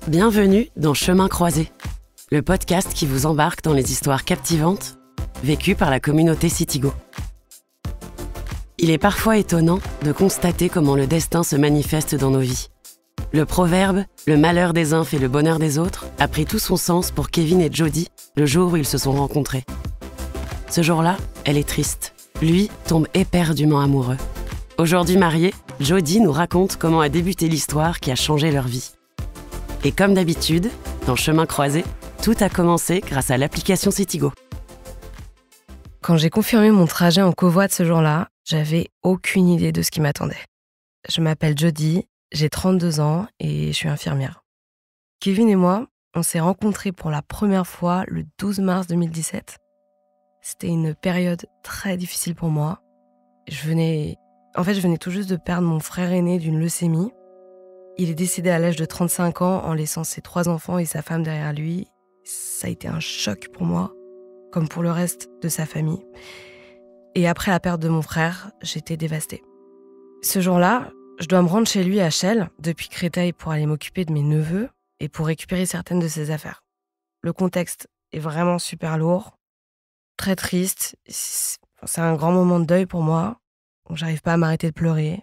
Bienvenue dans Chemin Croisé, le podcast qui vous embarque dans les histoires captivantes vécues par la communauté Citigo. Il est parfois étonnant de constater comment le destin se manifeste dans nos vies. Le proverbe « le malheur des uns fait le bonheur des autres » a pris tout son sens pour Kevin et Jody le jour où ils se sont rencontrés. Ce jour-là, elle est triste. Lui tombe éperdument amoureux. Aujourd'hui mariés, Jody nous raconte comment a débuté l'histoire qui a changé leur vie. Et comme d'habitude, dans Chemin Croisé, tout a commencé grâce à l'application Citigo. Quand j'ai confirmé mon trajet en covoite ce jour-là, j'avais aucune idée de ce qui m'attendait. Je m'appelle Jody, j'ai 32 ans et je suis infirmière. Kevin et moi, on s'est rencontrés pour la première fois le 12 mars 2017. C'était une période très difficile pour moi. Je venais tout juste de perdre mon frère aîné d'une leucémie. Il est décédé à l'âge de 35 ans en laissant ses 3 enfants et sa femme derrière lui. Ça a été un choc pour moi, comme pour le reste de sa famille. Et après la perte de mon frère, j'étais dévastée. Ce jour-là, je dois me rendre chez lui à Chelles, depuis Créteil, pour aller m'occuper de mes neveux et pour récupérer certaines de ses affaires. Le contexte est vraiment super lourd, très triste. C'est un grand moment de deuil pour moi. J'arrive pas à m'arrêter de pleurer.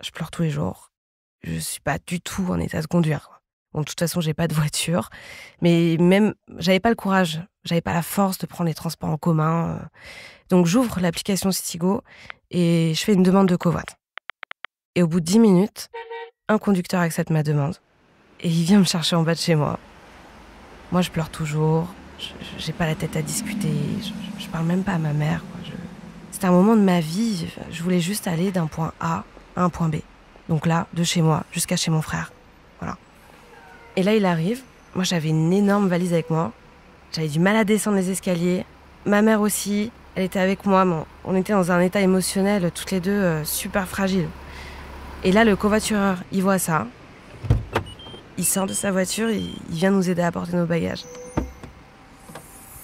Je pleure tous les jours. Je suis pas du tout en état de conduire. Bon, de toute façon, j'ai pas de voiture. Mais même, j'avais pas le courage. J'avais pas la force de prendre les transports en commun. Donc, j'ouvre l'application Citigo et je fais une demande de covoite. Et au bout de 10 minutes, un conducteur accepte ma demande. Et il vient me chercher en bas de chez moi. Moi, je pleure toujours. J'ai pas la tête à discuter. Je parle même pas à ma mère, quoi. C'était un moment de ma vie. Je voulais juste aller d'un point A à un point B. Donc là, de chez moi jusqu'à chez mon frère. Voilà. Et là, il arrive. Moi, j'avais une énorme valise avec moi. J'avais du mal à descendre les escaliers. Ma mère aussi, elle était avec moi. Mais on était dans un état émotionnel, toutes les deux, super fragiles. Et là, le covoitureur, il voit ça. Il sort de sa voiture et il vient nous aider à porter nos bagages.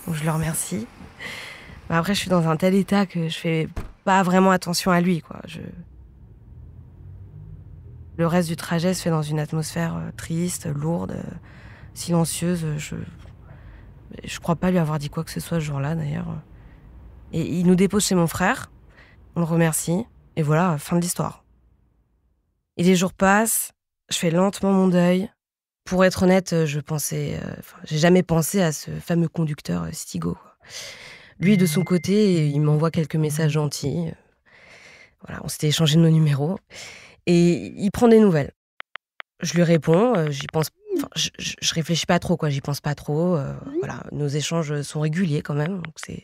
Donc, je le remercie. Mais après, je suis dans un tel état que je fais pas vraiment attention à lui, quoi. Le reste du trajet se fait dans une atmosphère triste, lourde, silencieuse. Je crois pas lui avoir dit quoi que ce soit ce jour-là, d'ailleurs. Et il nous dépose chez mon frère. On le remercie. Et voilà, fin de l'histoire. Et les jours passent. Je fais lentement mon deuil. Pour être honnête, j'ai jamais pensé à ce fameux conducteur Citigo, quoi. Lui, de son côté, il m'envoie quelques messages gentils. Voilà, on s'était échangé nos numéros. Et il prend des nouvelles. Je lui réponds, j'y pense. Je réfléchis pas trop, quoi. J'y pense pas trop. Voilà, nos échanges sont réguliers quand même, donc c'est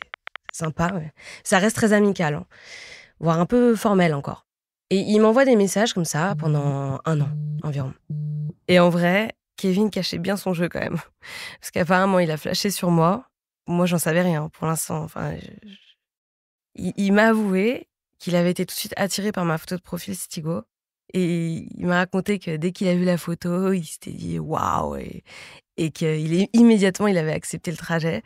sympa. Ouais. Ça reste très amical, hein, voire un peu formel encore. Et il m'envoie des messages comme ça pendant 1 an environ. Et en vrai, Kevin cachait bien son jeu quand même, parce qu'apparemment il a flashé sur moi. Moi, j'en savais rien pour l'instant. Enfin, il m'a avoué qu'il avait été tout de suite attiré par ma photo de profil Citigo. Et il m'a raconté que dès qu'il a vu la photo, il s'était dit « waouh » et qu'immédiatement, il avait accepté le trajet.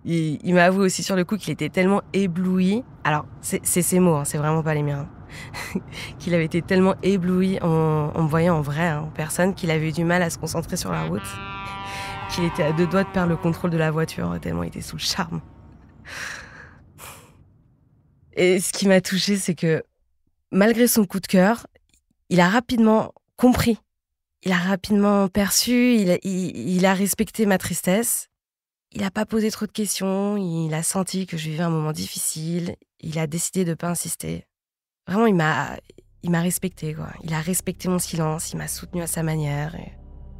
Il m'a avoué aussi sur le coup qu'il était tellement ébloui. Alors, c'est ses mots, hein, c'est vraiment pas les miens. Qu'il avait été tellement ébloui en me voyant en vrai, hein, en personne, qu'il avait eu du mal à se concentrer sur la route. Qu'il était à 2 doigts de perdre le contrôle de la voiture, tellement il était sous le charme. Et ce qui m'a touchée, c'est que malgré son coup de cœur, il a rapidement compris. Il a rapidement perçu, il a respecté ma tristesse. Il n'a pas posé trop de questions, il a senti que je vivais un moment difficile. Il a décidé de ne pas insister. Vraiment, il m'a respecté, quoi. Il a respecté mon silence, il m'a soutenue à sa manière.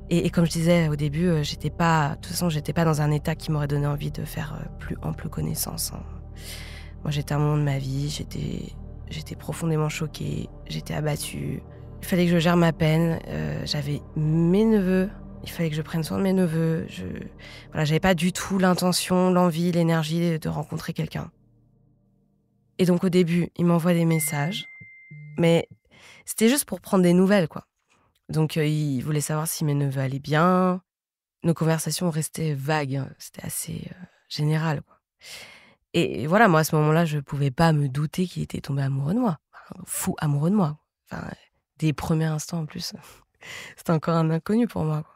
Et comme je disais au début, de toute façon, j'étais pas dans un état qui m'aurait donné envie de faire plus ample connaissance, hein. Moi, j'étais à un moment de ma vie, j'étais profondément choquée, j'étais abattue. Il fallait que je gère ma peine. J'avais mes neveux, il fallait que je prenne soin de mes neveux. J'avais pas du tout l'intention, l'envie, l'énergie de rencontrer quelqu'un. Et donc au début, il m'envoie des messages, mais c'était juste pour prendre des nouvelles, quoi. Donc il voulait savoir si mes neveux allaient bien. Nos conversations restaient vagues, hein. C'était assez général, quoi. Et voilà, moi à ce moment-là, je pouvais pas me douter qu'il était tombé amoureux de moi. Fou amoureux de moi. Enfin, des premiers instants en plus. C'était encore un inconnu pour moi, quoi.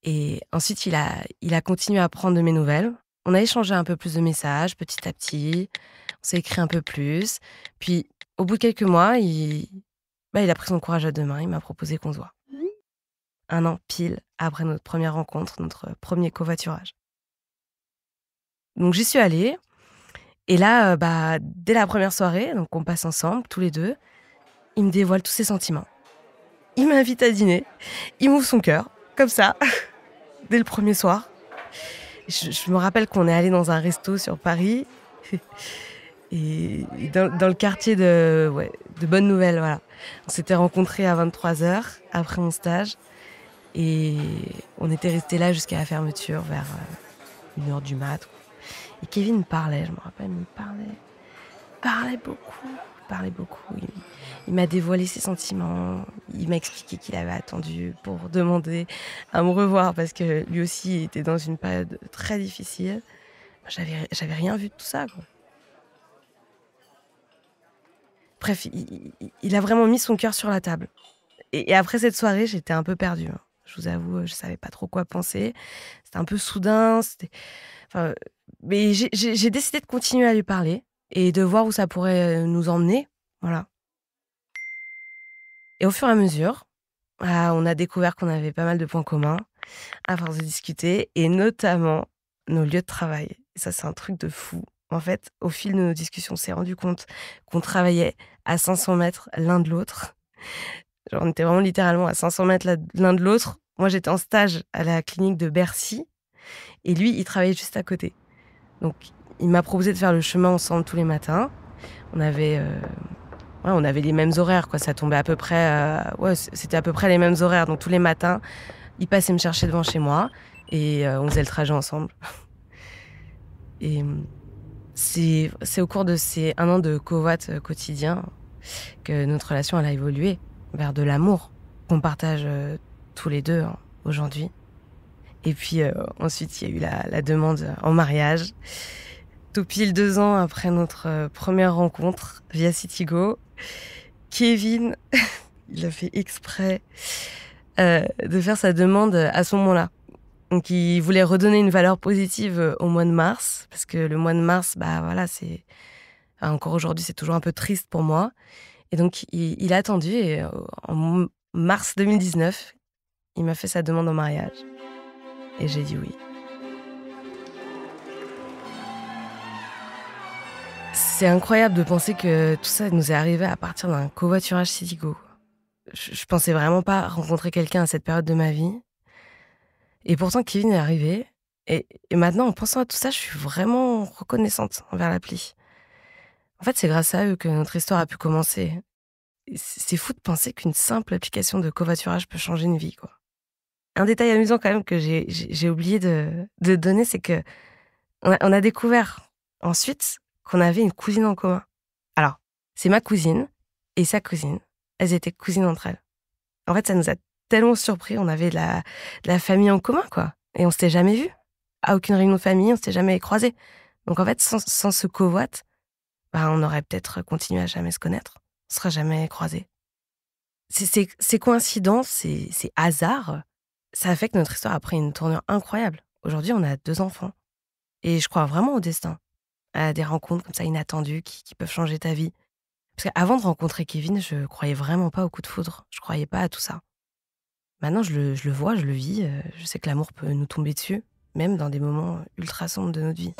Et ensuite, il a continué à prendre de mes nouvelles. On a échangé un peu plus de messages petit à petit. On s'est écrit un peu plus. Puis, au bout de quelques mois, il a pris son courage à deux mains. Il m'a proposé qu'on se voit. 1 an pile après notre première rencontre, notre premier covoiturage. Donc, j'y suis allée. Et là, dès la première soirée, donc on passe ensemble, tous les deux, il me dévoile tous ses sentiments. Il m'invite à dîner. Il m'ouvre son cœur, comme ça, dès le premier soir. Je me rappelle qu'on est allé dans un resto sur Paris. Et dans le quartier de Bonne Nouvelle, voilà. On s'était rencontrés à 23h, après mon stage. Et on était restés là jusqu'à la fermeture, vers 1h du mat'. Et Kevin me parlait, je me rappelle, il parlait beaucoup. Il m'a dévoilé ses sentiments. Il m'a expliqué qu'il avait attendu pour demander à me revoir parce que lui aussi était dans une période très difficile. J'avais rien vu de tout ça, quoi. Bref, il a vraiment mis son cœur sur la table. Et après cette soirée, j'étais un peu perdue. Je vous avoue, je savais pas trop quoi penser. C'était un peu soudain. Mais j'ai décidé de continuer à lui parler et de voir où ça pourrait nous emmener. Voilà. Et au fur et à mesure, on a découvert qu'on avait pas mal de points communs à force de discuter, et notamment nos lieux de travail. Et ça, c'est un truc de fou. En fait, au fil de nos discussions, on s'est rendu compte qu'on travaillait à 500 mètres l'un de l'autre. Genre, on était vraiment littéralement à 500 mètres l'un de l'autre. Moi, j'étais en stage à la clinique de Bercy, et lui, il travaillait juste à côté. Donc, il m'a proposé de faire le chemin ensemble tous les matins. On avait les mêmes horaires, quoi. Ça tombait à peu près... c'était à peu près les mêmes horaires. Donc, tous les matins, il passait me chercher devant chez moi et on faisait le trajet ensemble. Et c'est au cours de ces 1 an de covoit quotidien que notre relation elle a évolué vers de l'amour qu'on partage tous les deux aujourd'hui. Et puis ensuite, il y a eu la demande en mariage. Tout pile 2 ans après notre première rencontre via Citigo, Kevin, il a fait exprès de faire sa demande à ce moment-là. Donc, il voulait redonner une valeur positive au mois de mars, parce que le mois de mars, encore aujourd'hui, c'est toujours un peu triste pour moi. Et donc, il a attendu, et en mars 2019, il m'a fait sa demande en mariage. Et j'ai dit oui. C'est incroyable de penser que tout ça nous est arrivé à partir d'un covoiturage Citigo. Je pensais vraiment pas rencontrer quelqu'un à cette période de ma vie. Et pourtant, Kevin est arrivé. Et maintenant, en pensant à tout ça, je suis vraiment reconnaissante envers l'appli. En fait, c'est grâce à eux que notre histoire a pu commencer. Et c'est fou de penser qu'une simple application de covoiturage peut changer une vie, quoi. Un détail amusant quand même que j'ai oublié de donner, c'est que on a découvert ensuite qu'on avait une cousine en commun. Alors, c'est ma cousine et sa cousine. Elles étaient cousines entre elles. En fait, ça nous a tellement surpris. On avait de la famille en commun, quoi. Et on s'était jamais vus. À aucune réunion de famille, on s'était jamais croisés. Donc en fait, sans ce covoit, on aurait peut-être continué à jamais se connaître. On serait jamais croisés. Ces coïncidences, ces hasards, ça a fait que notre histoire a pris une tournure incroyable. Aujourd'hui, on a 2 enfants. Et je crois vraiment au destin, à des rencontres comme ça inattendues qui peuvent changer ta vie. Parce qu'avant de rencontrer Kevin, je croyais vraiment pas au coup de foudre. Je croyais pas à tout ça. Maintenant, je le vois, je le vis. Je sais que l'amour peut nous tomber dessus, même dans des moments ultra sombres de notre vie.